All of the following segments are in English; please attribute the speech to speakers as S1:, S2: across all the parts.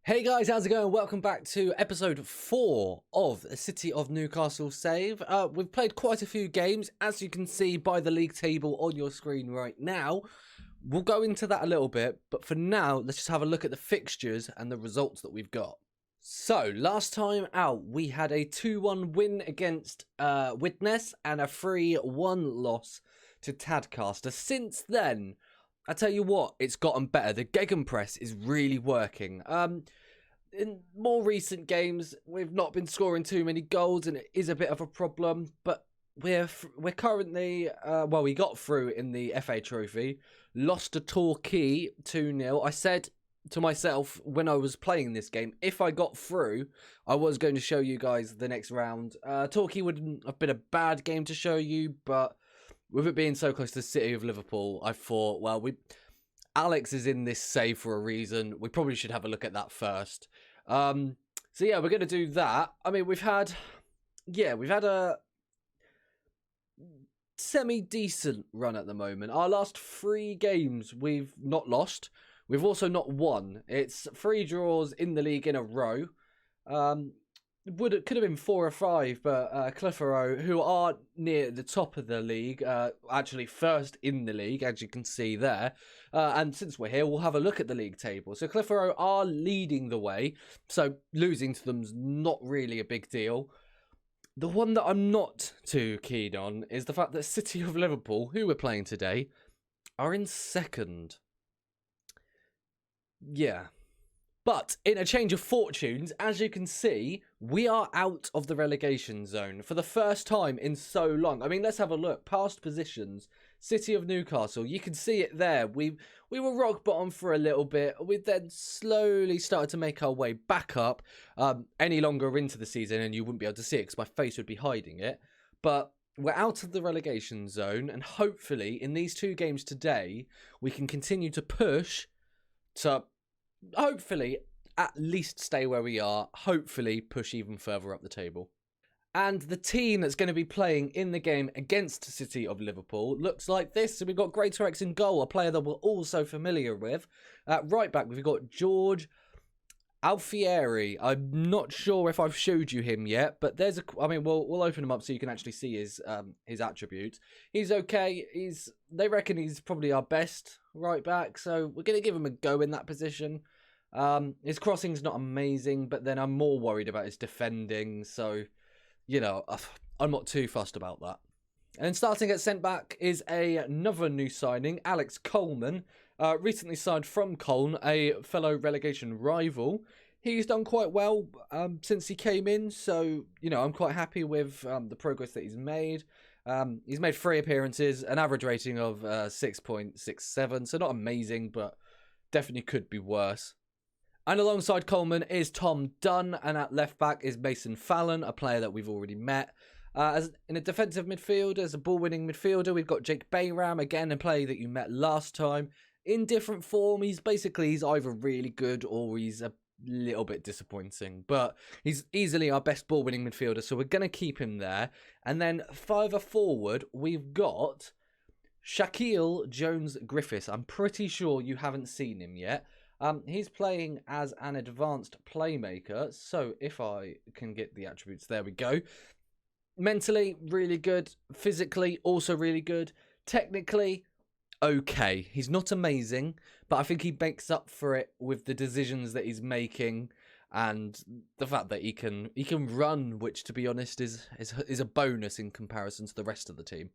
S1: Hey guys, how's it going? Welcome back to episode 4 of the City of Newcastle save. We've played quite a few games, as you can see by the league table on your screen right now. We'll go into that a little bit, but for now, let's just have a look at the fixtures and the results that we've got. So, last time out, we had a 2-1 win against Widnes and a 3-1 loss to Tadcaster. Since then, I tell you what, it's gotten better. The Gegenpress is really working. In more recent games, we've not been scoring too many goals, and it is a bit of a problem. But we're currently we got through in the FA Trophy, lost to Torquay 2-0. I said to myself when I was playing this game, if I got through, I was going to show you guys the next round. Torquay wouldn't have been a bad game to show you, but with it being so close to the City of Liverpool, I thought, well, Alex is in this save for a reason. We probably should have a look at that first. So yeah, we're going to do that. I mean, we've had a semi-decent run at the moment. Our last 3 games, we've not lost. We've also not won. It's 3 draws in the league in a row. Could have been 4 or 5, but Clitheroe, who are near the top of the league, actually first in the league, as you can see there. And since we're here, we'll have a look at the league table. So Clitheroe are leading the way, so losing to them's not really a big deal. The one that I'm not too keen on is the fact that City of Liverpool, who we're playing today, are in second. Yeah. But in a change of fortunes, as you can see, we are out of the relegation zone for the first time in so long. I mean, let's have a look. Past positions, City of Newcastle. You can see it there. We were rock bottom for a little bit. We then slowly started to make our way back up any longer into the season, and you wouldn't be able to see it because my face would be hiding it. But we're out of the relegation zone, and hopefully in these 2 games today, we can continue to push to hopefully at least stay where we are, hopefully push even further up the table. And the team that's going to be playing in the game against City of Liverpool looks like this. So we've got Greatorex in goal, a player that we're also familiar with. At right back, we've got George Alfieri. I'm not sure if I've showed you him yet, but we'll open him up so you can actually see his attributes. He's okay. They reckon he's probably our best right back, so we're going to give him a go in that position. His crossing's not amazing, but then I'm more worried about his defending, so, you know, I'm not too fussed about that. And then starting at centre-back is another new signing, Alex Coleman, recently signed from Colne, a fellow relegation rival. He's done quite well since he came in, so, you know, I'm quite happy with the progress that he's made. He's made 3 appearances, an average rating of 6.67, so not amazing, but definitely could be worse. And alongside Coleman is Tom Dunn, and at left back is Mason Fallon, a player that we've already met. As in a defensive midfielder, as a ball-winning midfielder, we've got Jake Bayram, again a player that you met last time. In different form, he's either really good or he's a little bit disappointing. But he's easily our best ball-winning midfielder, so we're going to keep him there. And then further forward, we've got Shaquille Jones-Griffiths. I'm pretty sure you haven't seen him yet. He's playing as an advanced playmaker, so if I can get the attributes, there we go. Mentally, really good. Physically, also really good. Technically, okay. He's not amazing, but I think he makes up for it with the decisions that he's making and the fact that he can run, which, to be honest, is a bonus in comparison to the rest of the team.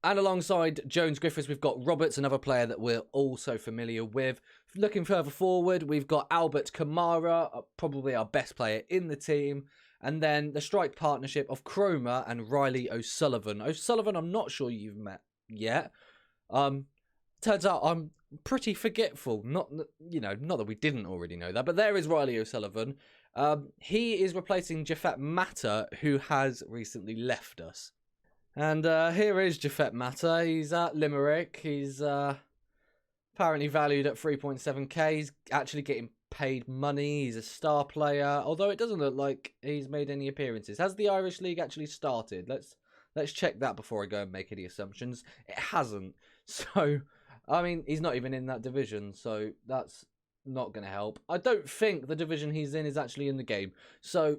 S1: And alongside Jones-Griffiths, we've got Roberts, another player that we're also familiar with. Looking further forward, we've got Albert Kamara, probably our best player in the team. And then the strike partnership of Cromer and Riley O'Sullivan. O'Sullivan, I'm not sure you've met yet. Turns out I'm pretty forgetful. Not that we didn't already know that, but there is Riley O'Sullivan. He is replacing Jafet Matter, who has recently left us. And here is Jafet Matter. He's at Limerick. He's apparently valued at 3.7k. He's actually getting paid money. He's a star player, although it doesn't look like he's made any appearances. Has the Irish League actually started? Let's check that before I go and make any assumptions. It hasn't. So, I mean, he's not even in that division, so that's not going to help. I don't think the division he's in is actually in the game. So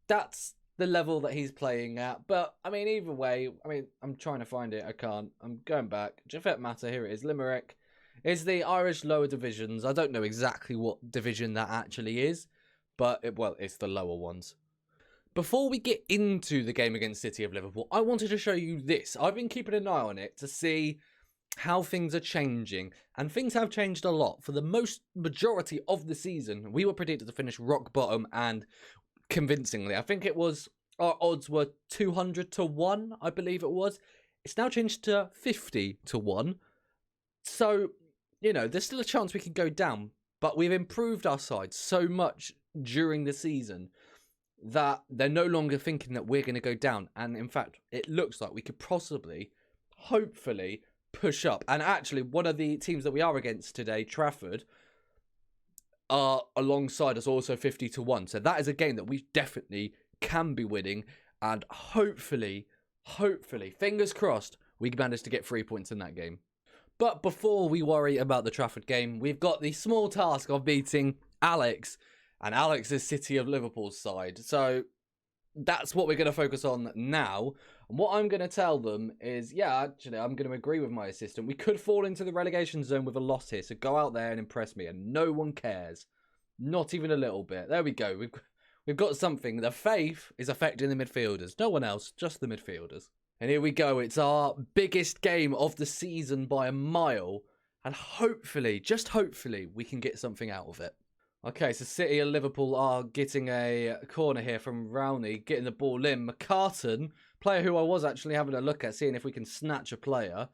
S1: that's the level that he's playing at. But, I mean, either way, I'm trying to find it. I can't. I'm going back. Jafet Matter, here it is. Limerick is the Irish lower divisions. I don't know exactly what division that actually is. But, it's the lower ones. Before we get into the game against City of Liverpool, I wanted to show you this. I've been keeping an eye on it to see how things are changing. And things have changed a lot. For the majority of the season, we were predicted to finish rock bottom and convincingly. I think it was, our odds were 200 to 1, I believe it was. It's now changed to 50 to 1. So, there's still a chance we could go down. But we've improved our side so much during the season that they're no longer thinking that we're going to go down. And in fact, it looks like we could possibly, hopefully, push up. And actually, one of the teams that we are against today, Trafford, are alongside us also 50 to 1. So that is a game that we definitely can be winning. And hopefully, fingers crossed, we manage to get 3 points in that game. But before we worry about the Trafford game, we've got the small task of beating Alex and Alex's City of Liverpool's side. So that's what we're going to focus on now. And what I'm going to tell them is, actually, I'm going to agree with my assistant. We could fall into the relegation zone with a loss here. So go out there and impress me. And no one cares. Not even a little bit. There we go. We've got something. The faith is affecting the midfielders. No one else, just the midfielders. And here we go. It's our biggest game of the season by a mile. And hopefully, just hopefully, we can get something out of it. Okay, so City and Liverpool are getting a corner here from Rowney, getting the ball in. McCartan, player who I was actually having a look at, seeing if we can snatch a player,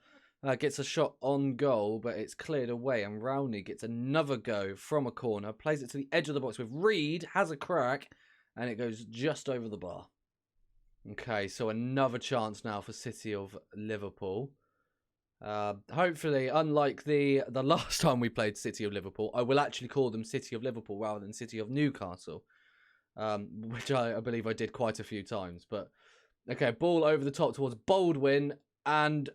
S1: gets a shot on goal, but it's cleared away. And Rowney gets another go from a corner, plays it to the edge of the box with Reed, has a crack, and it goes just over the bar. Okay, so another chance now for City of Liverpool. Hopefully, unlike the last time we played City of Liverpool, I will actually call them City of Liverpool rather than City of Newcastle, which I believe I did quite a few times. But okay, ball over the top towards Baldwin, and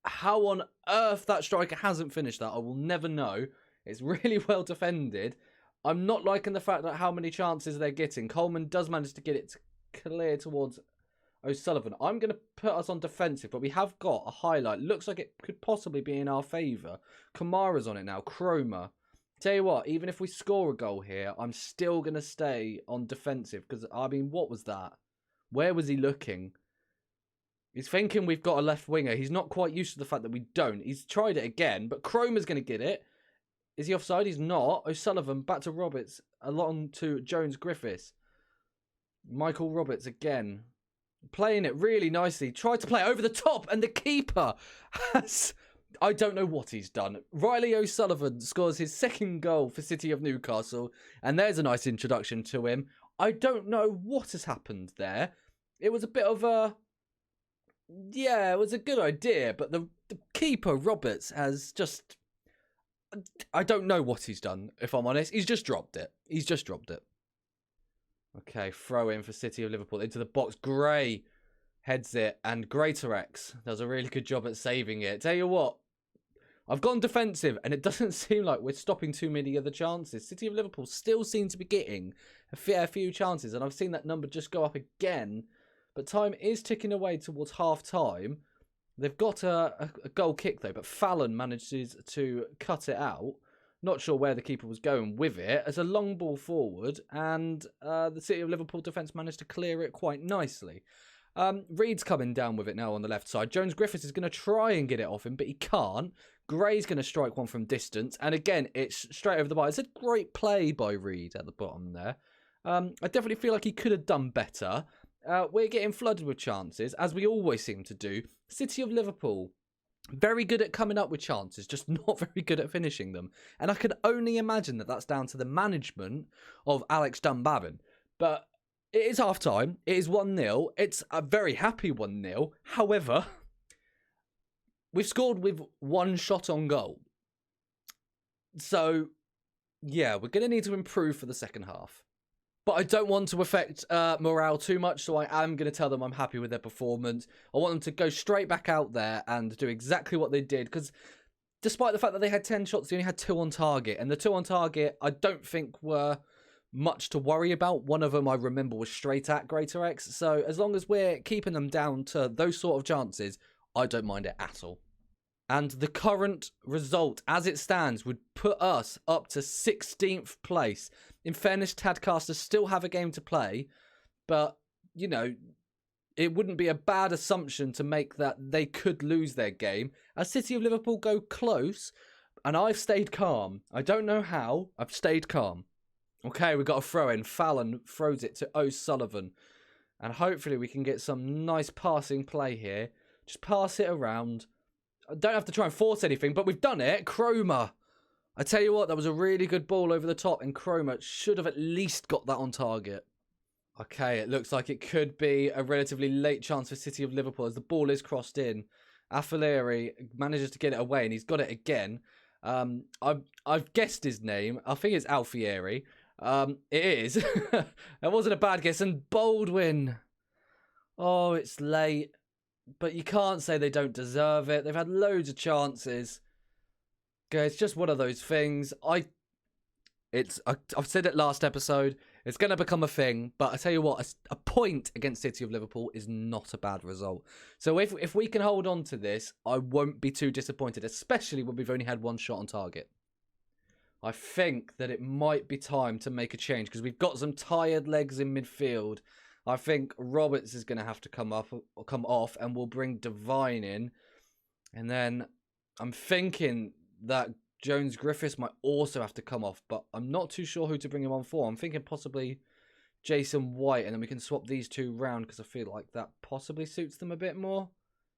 S1: how on earth that striker hasn't finished that, I will never know. It's really well defended. I'm not liking the fact that how many chances they're getting. Coleman does manage to get it clear towards O'Sullivan. I'm going to put us on defensive, but we have got a highlight. Looks like it could possibly be in our favour. Kamara's on it now. Chroma. Tell you what, even if we score a goal here, I'm still going to stay on defensive. Because, what was that? Where was he looking? He's thinking we've got a left winger. He's not quite used to the fact that we don't. He's tried it again, but Chroma's going to get it. Is he offside? He's not. O'Sullivan back to Roberts. Along to Jones-Griffiths. Michael Roberts again. Playing it really nicely. Tried to play it over the top, and the keeper has... I don't know what he's done. Riley O'Sullivan scores his second goal for City of Newcastle, and there's a nice introduction to him. I don't know what has happened there. It was a bit of a... Yeah, it was a good idea, but the keeper, Roberts, has just... I don't know what he's done, if I'm honest. He's just dropped it. Okay, throw in for City of Liverpool into the box. Gray heads it, and Greatorex does a really good job at saving it. Tell you what, I've gone defensive, and it doesn't seem like we're stopping too many of the chances. City of Liverpool still seem to be getting a fair few chances, and I've seen that number just go up again. But time is ticking away towards half-time. They've got a goal kick, though, but Fallon manages to cut it out. Not sure where the keeper was going with it. It's a long ball forward, and the City of Liverpool defence managed to clear it quite nicely. Reed's coming down with it now on the left side. Jones-Griffiths is going to try and get it off him, but he can't. Gray's going to strike one from distance, and again, it's straight over the bar. It's a great play by Reed at the bottom there. I definitely feel like he could have done better. We're getting flooded with chances, as we always seem to do. City of Liverpool, very good at coming up with chances, just not very good at finishing them. And I can only imagine that that's down to the management of Alex Dunbavin. But it is half-time. It is 1-0. It's a very happy 1-0. However, we've scored with one shot on goal. So, yeah, we're going to need to improve for the second half. But I don't want to affect morale too much, so I am going to tell them I'm happy with their performance. I want them to go straight back out there and do exactly what they did, because despite the fact that they had 10 shots, they only had 2 on target. And the 2 on target, I don't think were much to worry about. One of them I remember was straight at Greater X. So as long as we're keeping them down to those sort of chances, I don't mind it at all. And the current result, as it stands, would put us up to 16th place. In fairness, Tadcasters still have a game to play, but, you know, it wouldn't be a bad assumption to make that they could lose their game. As City of Liverpool go close, and I've stayed calm. I don't know how, I've stayed calm. Okay, we've got a throw in. Fallon throws it to O'Sullivan. And hopefully we can get some nice passing play here. Just pass it around. I don't have to try and force anything, but we've done it. Cromer. I tell you what, that was a really good ball over the top, and Cromer should have at least got that on target. Okay, it looks like it could be a relatively late chance for City of Liverpool as the ball is crossed in. Affileri manages to get it away, and he's got it again. I've guessed his name. I think it's Alfieri. It is. That wasn't a bad guess. And Baldwin. Oh, it's late. But you can't say they don't deserve it. They've had loads of chances. Okay, it's just one of those things. I've said it last episode. It's going to become a thing. But I tell you what, a point against City of Liverpool is not a bad result. So if we can hold on to this, I won't be too disappointed, especially when we've only had 1 shot on target. I think that it might be time to make a change because we've got some tired legs in midfield. I think Roberts is going to have to come off, and we'll bring Devine in. And then I'm thinking that Jones Griffiths might also have to come off, but I'm not too sure who to bring him on for. I'm thinking possibly Jason White, and then we can swap these two round because I feel like that possibly suits them a bit more.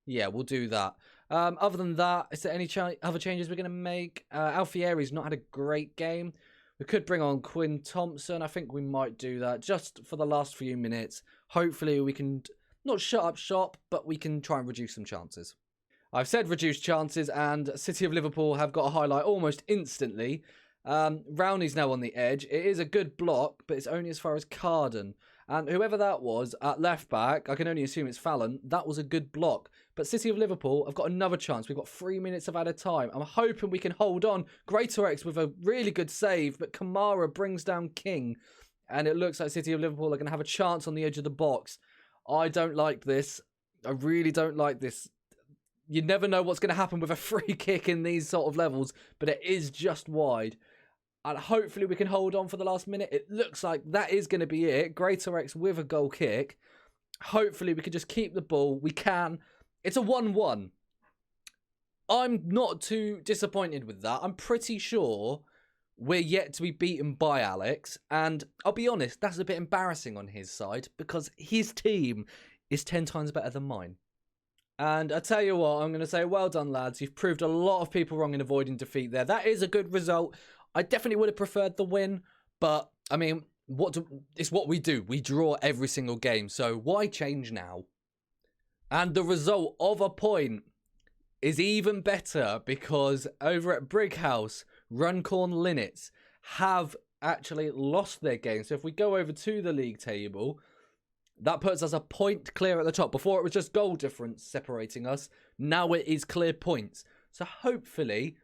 S1: Yeah, we'll do that. Other than that, is there any other changes we're going to make? Alfieri's not had a great game. We could bring on Quinn Thompson. I think we might do that just for the last few minutes. Hopefully we can not shut up shop, but we can try and reduce some chances. I've said reduced chances, and City of Liverpool have got a highlight almost instantly. Rowney's now on the edge. It is a good block, but it's only as far as Carden. And whoever that was at left back, I can only assume it's Fallon, that was a good block. But City of Liverpool have got another chance. We've got 3 minutes of added time. I'm hoping we can hold on. Greater X with a really good save, but Kamara brings down King. And it looks like City of Liverpool are going to have a chance on the edge of the box. I don't like this. I really don't like this. You never know what's going to happen with a free kick in these sort of levels, but it is just wide. And hopefully we can hold on for the last minute. It looks like that is going to be it. Greater X with a goal kick. Hopefully we can just keep the ball. We can. It's a 1-1. I'm not too disappointed with that. I'm pretty sure we're yet to be beaten by Alex. And I'll be honest, that's a bit embarrassing on his side because his team is 10 times better than mine. And I tell you what, I'm going to say, well done, lads. You've proved a lot of people wrong in avoiding defeat there. That is a good result. I definitely would have preferred the win, but, I mean, it's what we do. We draw every single game, so why change now? And the result of a point is even better because over at Brighouse, Runcorn Linnets have actually lost their game. So if we go over to the league table, that puts us a point clear at the top. Before it was just goal difference separating us. Now it is clear points. So hopefully,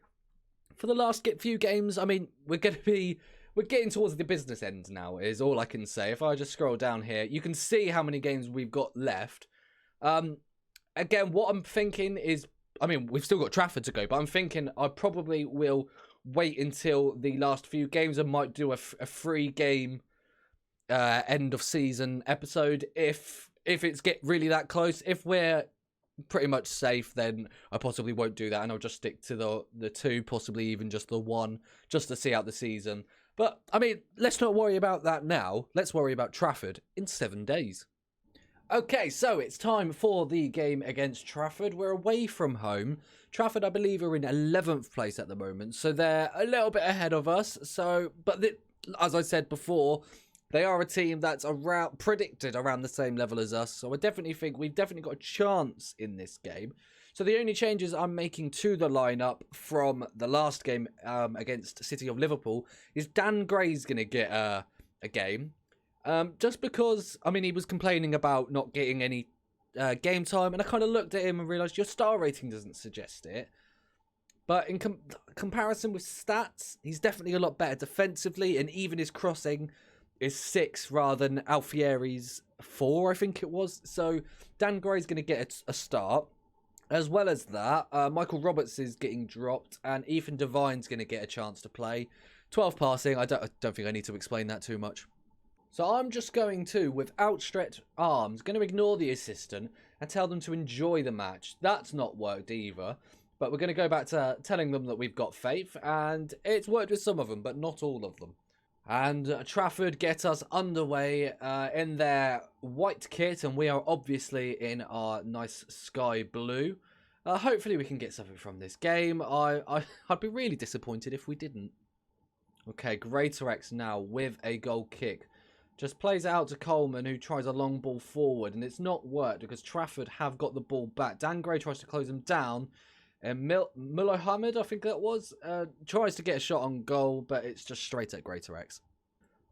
S1: for the last few games, I mean, we're getting towards the business end now, is all I can say. If I just scroll down here, you can see how many games we've got left. Again, what I'm thinking is, I mean, we've still got Trafford to go, but I'm thinking I probably will wait until the last few games and might do a free game end of season episode if it's really that close. If we're pretty much safe, then I possibly won't do that, and I'll just stick to the 2, possibly even just the 1, just to see out the season. But I mean, let's not worry about that now. Let's worry about Trafford in 7 days. Okay, so it's time for the game against Trafford. We're away from home. Trafford, I believe, are in 11th place at the moment, so they're a little bit ahead of us. But as I said before, they are a team that's predicted around the same level as us. So I definitely think we've definitely got a chance in this game. So the only changes I'm making to the lineup from the last game against City of Liverpool is Dan Gray's going to get a game. Just because, I mean, he was complaining about not getting any game time. And I kind of looked at him and realised your star rating doesn't suggest it. But in comparison with stats, he's definitely a lot better defensively, and even his crossing is 6 rather than Alfieri's 4, I think it was. So Dan Gray's going to get a start. As well as that, Michael Roberts is getting dropped, and Ethan Devine's going to get a chance to play. 12 passing, I don't think I need to explain that too much. So I'm just going to, with outstretched arms, going to ignore the assistant and tell them to enjoy the match. That's not worked either. But we're going to go back to telling them that we've got faith, and it's worked with some of them, but not all of them. And Trafford get us underway in their white kit, and we are obviously in our nice sky blue. Hopefully we can get something from this game. I'd be really disappointed if we didn't. Okay, Greater X now with a goal kick. Just plays it out to Coleman, who tries a long ball forward, and it's not worked because Trafford have got the ball back. Dan Gray tries to close him down. And Muhammad, I think that was, tries to get a shot on goal, but it's just straight at Greater X.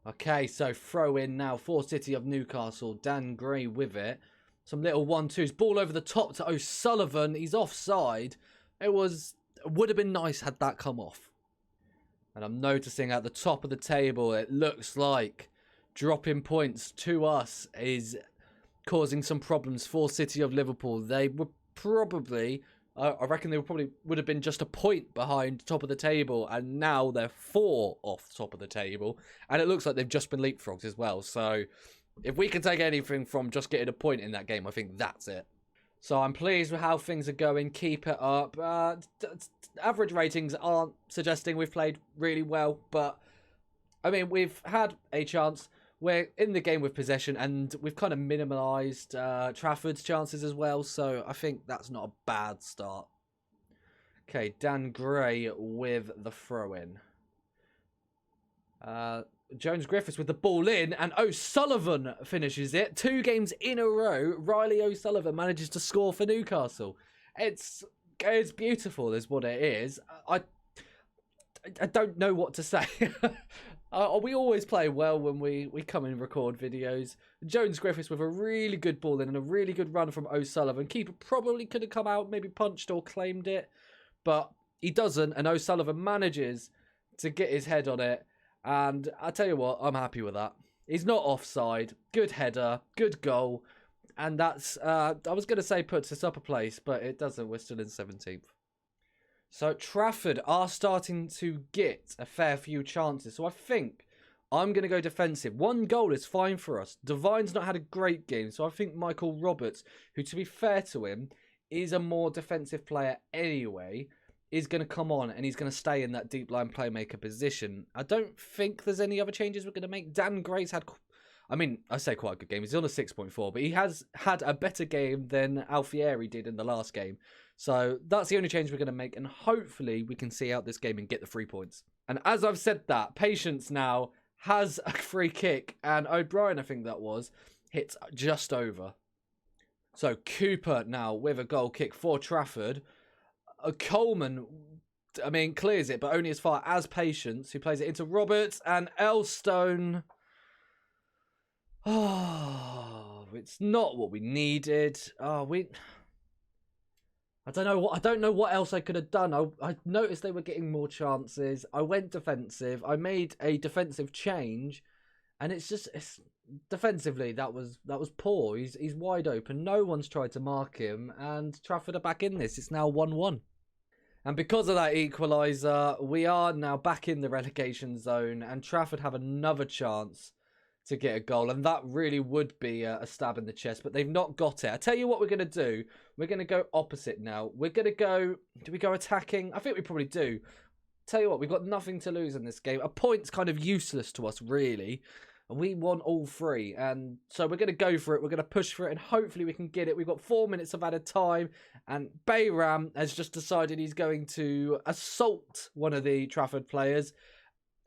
S1: Okay, so throw in now for City of Newcastle. Dan Gray with it. Some little 1-2s. Ball over the top to O'Sullivan. He's offside. Would have been nice had that come off. And I'm noticing at the top of the table, it looks like dropping points to us is causing some problems for City of Liverpool. They were probably... I reckon they would have been just a point behind top of the table, and now they're 4 off top of the table, and it looks like they've just been leapfrogged as well. So if we can take anything from just getting a point in that game, I think that's it. So I'm pleased with how things are going. Keep it up. Average ratings aren't suggesting we've played really well, but I mean, we've had a chance. We're in the game with possession, and we've kind of minimalised Trafford's chances as well, so I think that's not a bad start. Okay, Dan Gray with the throw-in. Jones-Griffiths with the ball in, and O'Sullivan finishes it. 2 games in a row, Riley O'Sullivan manages to score for Newcastle. It's beautiful is what it is. I don't know what to say. We always play well when we come and record videos. Jones-Griffiths with a really good ball in and a really good run from O'Sullivan. Keeper probably could have come out, maybe punched or claimed it, but he doesn't, and O'Sullivan manages to get his head on it, and I tell you what, I'm happy with that. He's not offside, good header, good goal, and that's, I was going to say puts us up a place, but it doesn't, we're still in 17th. So Trafford are starting to get a fair few chances. So I think I'm going to go defensive. 1 goal is fine for us. Divine's not had a great game. So I think Michael Roberts, who to be fair to him, is a more defensive player anyway, is going to come on and he's going to stay in that deep line playmaker position. I don't think there's any other changes we're going to make. Dan Gray's had... I mean, I say quite a good game. He's on a 6.4, but he has had a better game than Alfieri did in the last game. So that's the only change we're going to make, and hopefully we can see out this game and get the 3 points. And as I've said that, Patience now has a free kick, and O'Brien, I think that was, hits just over. So Cooper now with a goal kick for Trafford. Coleman, I mean, clears it, but only as far as Patience, who plays it into Roberts, and Elstone... Oh, it's not what we needed. I don't know what else I could have done. I noticed they were getting more chances. I went defensive. I made a defensive change, and it's defensively that was poor. He's wide open. No one's tried to mark him, and Trafford are back in this. It's now 1-1. And because of that equaliser, we are now back in the relegation zone, and Trafford have another chance to get a goal, and that really would be a stab in the chest, but they've not got it. I tell you what we're going to do. We're going to go opposite now. We're going to go... Do we go attacking? I think we probably do. Tell you what, we've got nothing to lose in this game. A point's kind of useless to us, really. We want all 3, and so we're going to go for it. We're going to push for it, and hopefully we can get it. We've got 4 minutes of added time, and Bayram has just decided he's going to assault one of the Trafford players.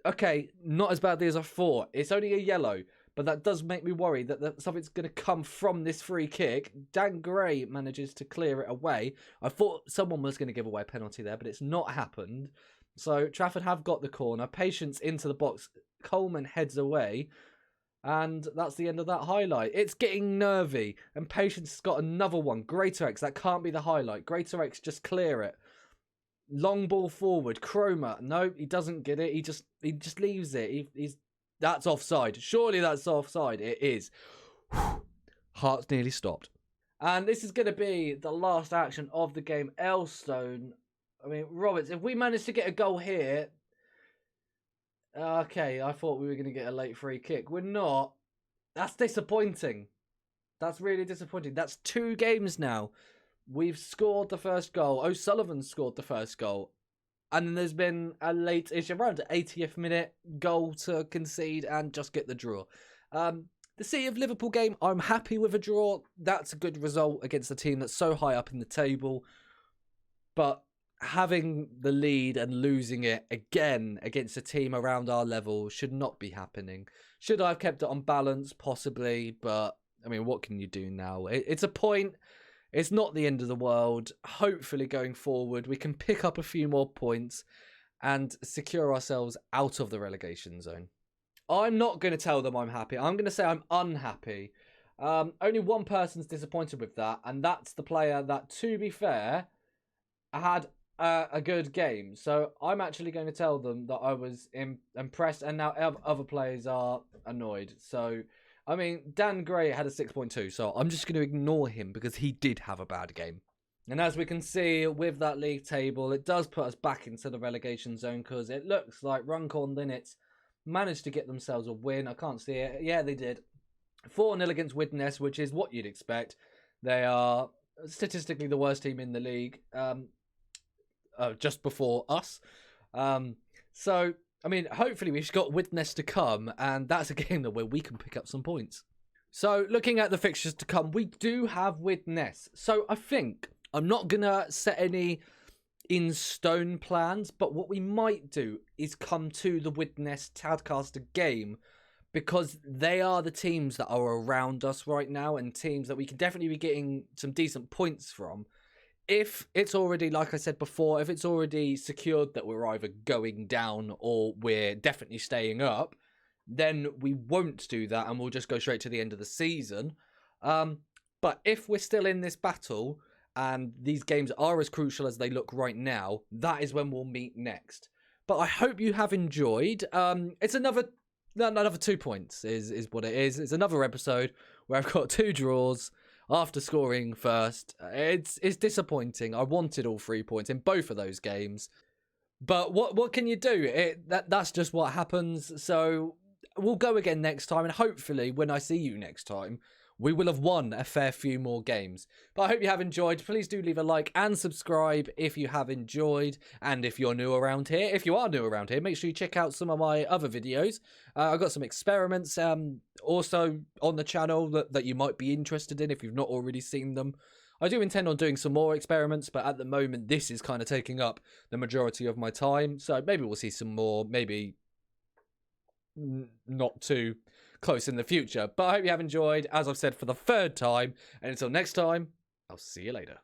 S1: Okay, not as badly as I thought. It's only a yellow, but that does make me worry that something's going to come from this free kick. Dan Gray manages to clear it away. I thought someone was going to give away a penalty there, but it's not happened. So Trafford have got the corner. Patience into the box. Coleman heads away. And that's the end of that highlight. It's getting nervy. And Patience has got another one. Greater X, that can't be the highlight. Greater X, just clear it. Long ball forward. Chroma. No, he doesn't get it. He just leaves it. That's offside. Surely that's offside. It is. Heart's nearly stopped. And this is going to be the last action of the game. Elstone. I mean, Roberts, if we manage to get a goal here... Okay, I thought we were going to get a late free kick. We're not. That's disappointing. That's really disappointing. That's 2 games now. We've scored the first goal. O'Sullivan scored the first goal. And then there's been a late-ish, around the 80th minute, goal to concede and just get the draw. The City of Liverpool game, I'm happy with a draw. That's a good result against a team that's so high up in the table. But having the lead and losing it again against a team around our level should not be happening. Should I have kept it on balance? Possibly. But, I mean, what can you do now? It's a point. It's not the end of the world. Hopefully, going forward, we can pick up a few more points and secure ourselves out of the relegation zone. I'm not going to tell them I'm happy. I'm going to say I'm unhappy. Only one person's disappointed with that, and that's the player that, to be fair, had a good game. So I'm actually going to tell them that I was impressed, and now other players are annoyed. So, I mean, Dan Gray had a 6.2, so I'm just going to ignore him because he did have a bad game. And as we can see with that league table, it does put us back into the relegation zone because it looks like Runcorn Linnets managed to get themselves a win. I can't see it. Yeah, they did. 4-0 against Widnes, which is what you'd expect. They are statistically the worst team in the league, just before us. So, I mean, hopefully we've got Widnes to come, and that's a game where we can pick up some points. So, looking at the fixtures to come, we do have Widnes. So, I think I'm not going to set any in stone plans, but what we might do is come to the Widnes Tadcaster game because they are the teams that are around us right now and teams that we can definitely be getting some decent points from. If it's already, like I said before, if it's already secured that we're either going down or we're definitely staying up, then we won't do that and we'll just go straight to the end of the season. But if we're still in this battle and these games are as crucial as they look right now, that is when we'll meet next. But I hope you have enjoyed. It's another 2 points is what it is. It's another episode where I've got 2 draws after scoring first. It's disappointing. I wanted all 3 points in both of those games. But what can you do? That's just what happens. So we'll go again next time. And hopefully when I see you next time, we will have won a fair few more games. But I hope you have enjoyed. Please do leave a like and subscribe if you have enjoyed. And if you're new around here, if you are new around here, make sure you check out some of my other videos. I've got some experiments also on the channel that you might be interested in if you've not already seen them. I do intend on doing some more experiments, but at the moment, this is kind of taking up the majority of my time. So maybe we'll see some more, maybe not too close in the future. But I hope you have enjoyed, as I've said for the 3rd time. And until next time, I'll see you later.